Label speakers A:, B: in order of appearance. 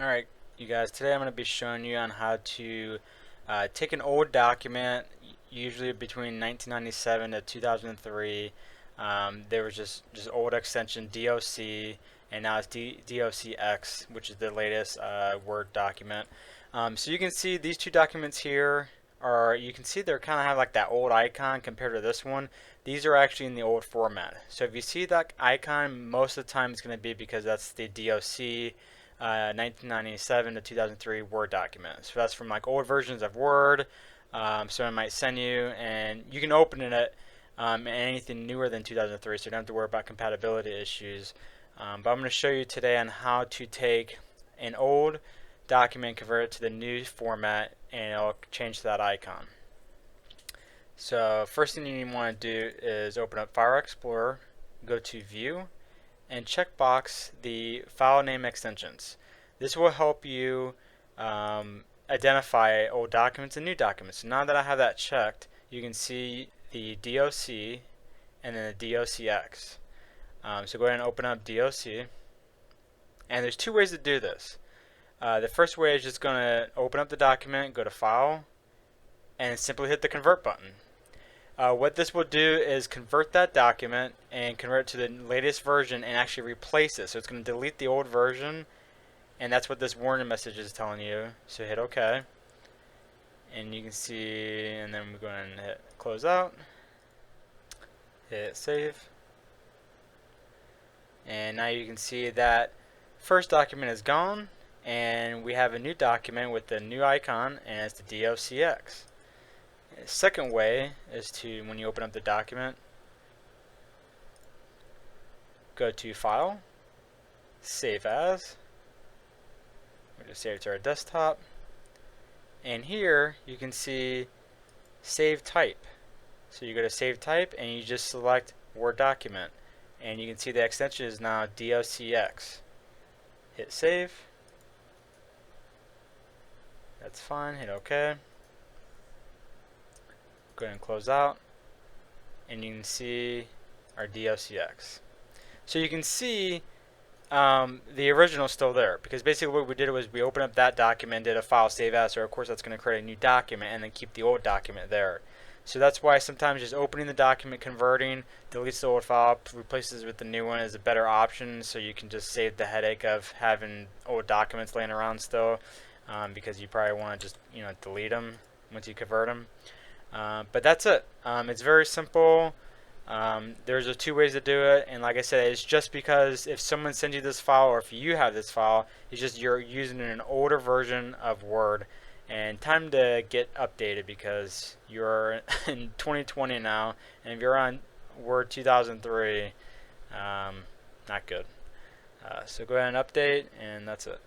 A: Alright, you guys, today I'm going to be showing you on how to take an old document, usually between 1997 to 2003. There was just old extension DOC, and now it's docx, which is the latest Word document. So you can see these two documents here you can see they're kind of have like that old icon compared to this one. These are actually in the old format. So if you see that icon, most of the time it's going to be because that's the DOC 1997 to 2003 Word document. So that's from like old versions of Word. So I might send you, and you can open it anything newer than 2003, so you don't have to worry about compatibility issues. But I'm going to show you today on how to take an old document, convert it to the new format, and it'll change to that icon. So first thing you want to do is open up File Explorer, go to View, and checkbox the file name extensions. This will help you identify old documents and new documents. So now that I have that checked, you can see the DOC and then the docx. So go ahead and open up DOC. And there's two ways to do this. The first way is just going to open up the document, go to File, and simply hit the Convert button. What this will do is convert that document and convert it to the latest version and actually replace it. So it's going to delete the old version, and that's what this warning message is telling you. So hit OK. And you can see, and then we're going to hit Close Out, hit Save. And now you can see that first document is gone, and we have a new document with the new icon, and it's the docx. The second way is to, when you open up the document, go to File, Save As. We're going to save it to our desktop. And here you can see Save Type. So you go to Save Type and you just select Word document. And you can see the extension is now docx. Hit Save. That's fine. Hit OK. Go ahead and close out, and you can see our docx. So you can see the original is still there, because basically what we did was we opened up that document, did a file save as, or of course that's going to create a new document and then keep the old document there. So that's why sometimes just opening the document, converting, deletes the old file, replaces it with the new one is a better option, so you can just save the headache of having old documents laying around still, because you probably want to just delete them once you convert them. But that's it. It's very simple. There's two ways to do it, and like I said, it's just because if someone sends you this file, or if you have this file, it's just you're using an older version of Word, and time to get updated because you're in 2020 now, and if you're on Word 2003, not good. So go ahead and update, and that's it.